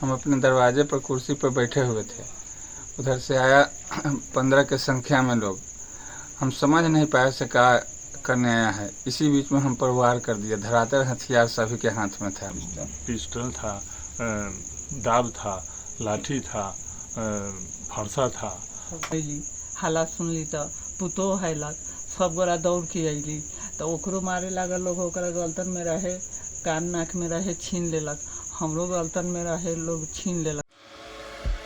हम अपने दरवाजे पर कुर्सी पर बैठे हुए थे। उधर से आया 15 के संख्या में लोग। हम समझ नहीं पाए से क्या करने आया है। इसी बीच में हम पर वार कर दिया। धरातल हथियार सभी के हाथ में था। पिस्टल था, दाब था, लाठी था, फरसा था। हाला सुनली तो पुतो हैलक सब गोरा दौड़ के अली तो ओकरो मारे लागल। लोग ओकरा गलतन में रहे, कान नाक में रहे, छीन लेलक। हमरो गलतन में रहे, लोग छीन लेलक।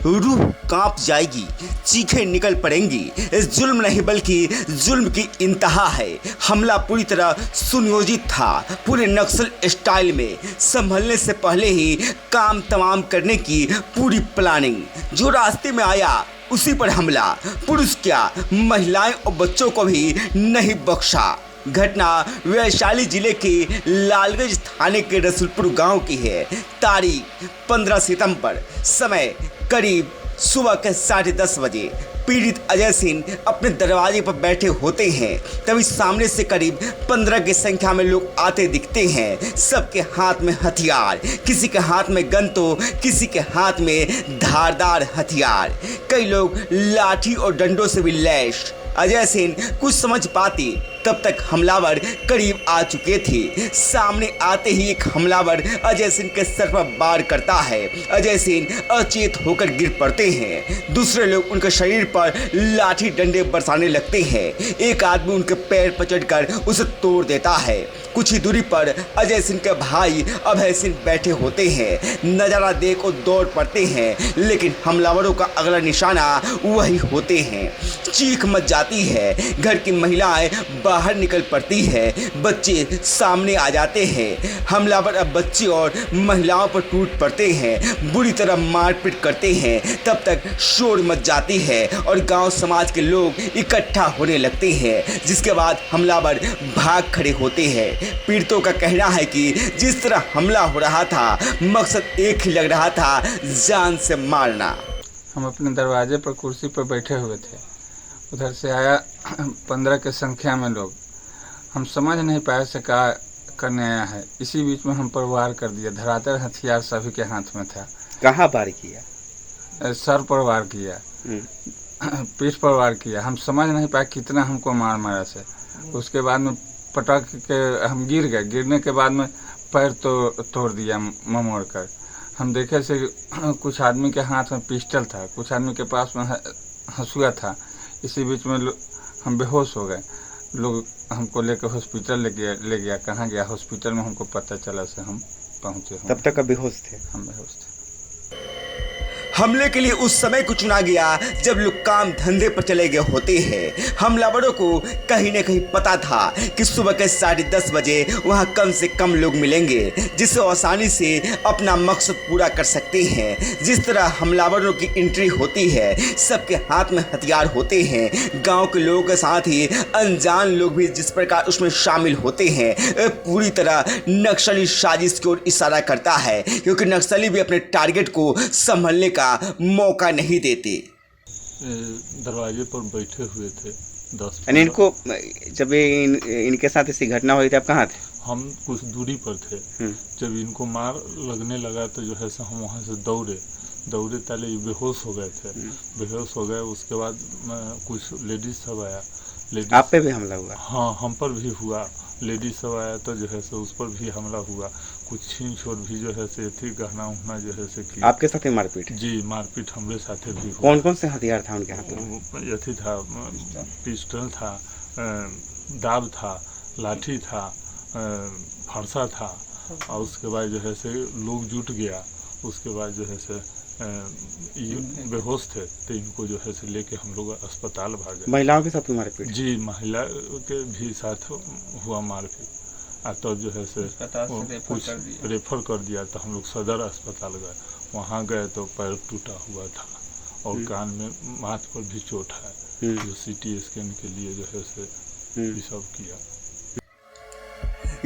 रूह कांप जाएगी, चीखें निकल पड़ेंगी। इस जुल्म नहीं बल्कि जुल्म की इंतहा है। हमला पूरी तरह सुनियोजित था, पूरे नक्सल स्टाइल में। संभलने से पहले ही काम तमाम करने की पूरी प्लानिंग। जो रास्ते में आया उसी पर हमला। पुरुष क्या, महिलाएं और बच्चों को भी नहीं बख्शा। घटना वैशाली जिले के लालगंज थाने के रसूलपुर गांव की है। तारीख 15 सितंबर, समय करीब सुबह के 10:30 बजे। पीड़ित अजय सिंह अपने दरवाजे पर बैठे होते हैं, तभी सामने से करीब 15 की संख्या में लोग आते दिखते हैं। सबके हाथ में हथियार, किसी के हाथ में गन तो किसी के हाथ में धारदार हथियार। कई लोग लाठी और डंडों से भी लैस। अजय सिंह कुछ समझ पाते तब तक हमलावर करीब आ चुके थे। सामने आते ही एक हमलावर अजय सिंह के सर पर वार करता है। अजय सिंह अचेत होकर गिर पड़ते हैं। दूसरे लोग उनके शरीर पर लाठी डंडे बरसाने लगते हैं। एक आदमी उनके पैर पर चढ़कर उसे तोड़ देता है। कुछ ही दूरी पर अजय सिंह के भाई अभय सिंह बैठे होते हैं। नजारा देख वो दौड़ पड़ते हैं, लेकिन हमलावरों का अगला निशाना वही होते हैं। चीख मच जाती है, घर की महिलाएं बाहर निकल पड़ती है, बच्चे सामने आ जाते हैं। हमलावर अब बच्चे और महिलाओं पर टूट पड़ते हैं, बुरी तरह मारपीट करते हैं। तब तक शोर मच जाती है और गांव समाज के लोग इकट्ठा होने लगते हैं, जिसके बाद हमलावर भाग खड़े होते हैं। पीड़ितों का कहना है कि जिस तरह हमला हो रहा था, मकसद एक ही लग रहा था, जान से मारना। हम अपने दरवाजे पर कुर्सी पर बैठे हुए थे। उधर से आया 15 के संख्या में लोग। हम समझ नहीं पाए से क्या करने आया है। इसी बीच में हम पर वार कर दिया। धरातल हथियार सभी के हाथ में था। कहाँ वार किया? सर पर वार किया, पीठ पर वार किया। हम समझ नहीं पाए कितना हमको मारा से। उसके बाद में पटक के हम गिर गए। गिरने के बाद में पैर तो तोड़ दिया ममोड़ कर। हम देखे से कुछ आदमी के हाथ में पिस्टल था, कुछ आदमी के पास में हंसुआ था। इसी बीच में हम बेहोश हो गए। लोग हमको लेकर हॉस्पिटल ले गया। कहाँ गया हॉस्पिटल में हमको पता चला से हम पहुँचे। तब तक बेहोश थे? हम बेहोश थे। हमले के लिए उस समय को चुना गया जब लोग काम धंधे पर चले गए होते हैं। हमलावरों को कहीं न कहीं पता था कि सुबह के 10:30 बजे वहां कम से कम लोग मिलेंगे, जिससे आसानी से अपना मकसद पूरा कर सकते हैं। जिस तरह हमलावरों की एंट्री होती है, सबके हाथ में हथियार होते हैं। गांव के लोगों के साथ ही अनजान लोग भी जिस प्रकार उसमें शामिल होते हैं, पूरी तरह नक्सली साजिश की ओर इशारा करता है, क्योंकि नक्सली भी अपने टारगेट को संभलने का मौका नहीं देते। दरवाजे पर बैठे हुए थे 10। इनको जब इनके साथ ऐसी घटना हुई थी, आप कहाँ थे? हम कुछ दूरी पर थे। जब इनको मार लगने लगा तो जो है सो हम वहाँ से दौड़े ताले ये बेहोश हो गए थे। बेहोश हो गए। उसके बाद कुछ लेडीज सब आया। आप पे भी हमला हुआ? हाँ, हम पर भी हुआ। लेडीज सब आया तो जो है सो उस पर भी हमला हुआ। कुछ छीन छोड़ भी जो है से थी, गहना उहना जो है से की। आपके साथ ही मारपीट? जी, मारपीट हमरे साथे भी हुआ। कौन कौन से हथियार था उनके हाथ में? यथी था, पिस्टल था, दाब था, लाठी था, फरसा था। और उसके बाद जो है से लोग जुट गया। उसके बाद जो है से बेहोश थे तो इनको जो है से लेके हम लोग अस्पताल भागे। महिलाओं के साथ भी मारपीट? जी, महिला के भी साथ हुआ मारपीट। तो जो है से कुछ रेफर कर दिया तो हम लोग सदर अस्पताल गए। वहाँ गए तो पैर टूटा हुआ था और कान में माथ पर भी चोट है, जो CT स्कैन के लिए जो है से ये सब किया।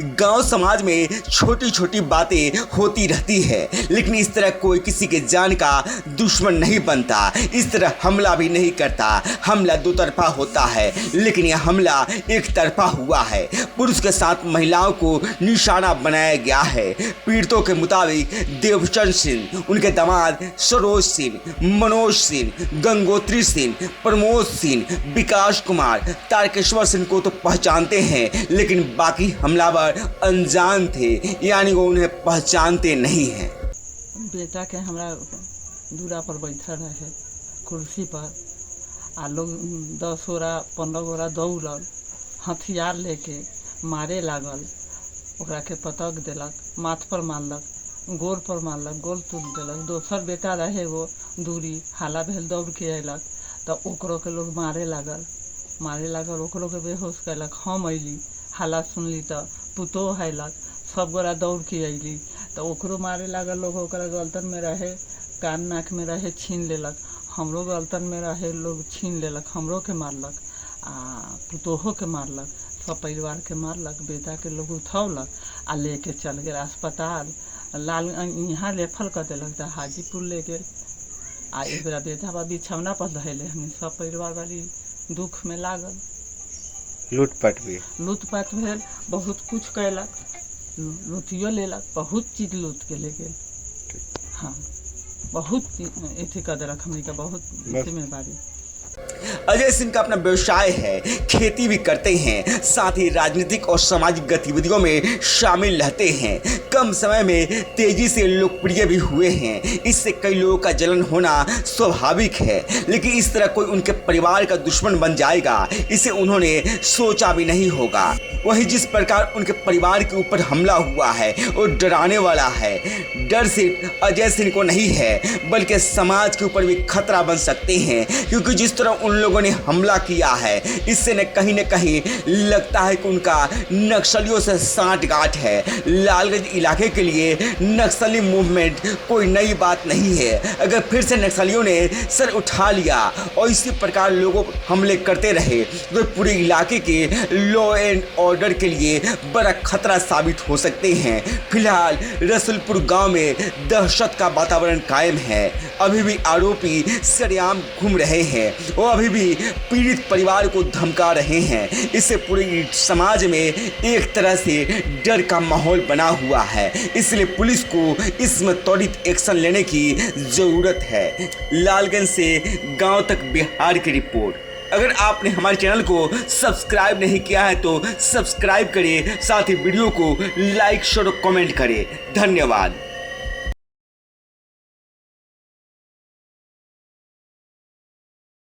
गांव समाज में छोटी छोटी बातें होती रहती है, लेकिन इस तरह कोई किसी के जान का दुश्मन नहीं बनता। इस तरह हमला भी नहीं करता। हमला दो तरफा होता है, लेकिन यह हमला एक तरफा हुआ है। पुरुष के साथ महिलाओं को निशाना बनाया गया है। पीड़ितों के मुताबिक देवचंद सिंह, उनके दामाद सरोज सिंह, मनोज सिंह, गंगोत्री सिंह, प्रमोद सिंह, विकास कुमार, तारकेश्वर सिंह को तो पहचानते हैं, लेकिन बाकी हमलावर अनजान थे, यानी वो उन्हें पहचानते नहीं हैं। बेटा के हमरा दूरा पर बैठल रहे कुर्सी पर, आ लोग 10 गोरा 15 गोरा दौड़ल, हथियार लेके मारे लागल। ओकरा के पटक देलक, माथ पर मारलक, गोर पर मारलक, गोल तोड़ देलक। दोसर बेटा रहे वो दूरी, हाला भेल, दौड़ के अयलक तो ओकरो के लोग मारे लागल, ओकरो के बेहोश कैलक। हम अयली, हाला सुनली तो पुतोह अयलक, सब गोरा दौड़ के अयली तो ओकरो मारे लागल लोग। ओकरा गलतन में रहे, कान नाक में रहे, छीन लेलक। हमरो गलतन में रहे, लोग छीन लेलक, हमरो के मारलक, आ पुतोहो के मारलक, सब परिवार के मारलक। बेटा के लोग उठौलक आ लेके चल गए अस्पताल। लाल यहाँ रेफर कर देलक तो हाजीपुर ले गए। आ एक बेरा बेटा बा बिछौना पर धैले, हम सब परिवार वाली दुख में लागल। लूटपाट भेल, बहुत कुछ कैलक, लूटियो लेलक, बहुत चीज लूट के ले गेल। हाँ, बहुत अथी कर देलक, हमनी का बहुत जिम्मेवारी। अजय सिंह का अपना व्यवसाय है, खेती भी करते हैं, साथ ही राजनीतिक और सामाजिक गतिविधियों में शामिल रहते हैं। कम समय में तेजी से लोकप्रिय भी हुए हैं। इससे कई लोगों का जलन होना स्वाभाविक है, लेकिन इस तरह कोई उनके परिवार का दुश्मन बन जाएगा, इसे उन्होंने सोचा भी नहीं होगा। वही जिस प्रकार उनके परिवार के ऊपर हमला हुआ है वो डराने वाला है। डर सिर्फ अजय सिंह को नहीं है, बल्कि समाज के ऊपर भी खतरा बन सकते हैं, क्योंकि जिस तरह उन लोगों ने हमला किया है, इससे न कहीं लगता है कि उनका नक्सलियों से सांठगांठ है। लालगंज इलाके के लिए नक्सली मूवमेंट कोई नई बात नहीं है। अगर फिर से नक्सलियों ने सर उठा लिया और इसी प्रकार लोगों पर हमले करते रहे तो पूरे इलाके के लॉ एंड ऑर्डर के लिए बड़ा खतरा साबित हो सकते हैं। फिलहाल रसूलपुर गांव में दहशत का वातावरण कायम है। अभी भी आरोपी सरेआम घूम रहे हैं, वो अभी भी पीड़ित परिवार को धमका रहे हैं। इससे पूरे समाज में एक तरह से डर का माहौल बना हुआ है। इसलिए पुलिस को इसमें त्वरित एक्शन लेने की जरूरत है। लालगंज से गांव तक बिहार की रिपोर्ट। अगर आपने हमारे चैनल को सब्सक्राइब नहीं किया है तो सब्सक्राइब करें, साथ ही वीडियो को लाइक शेयर और कमेंट करें। धन्यवाद।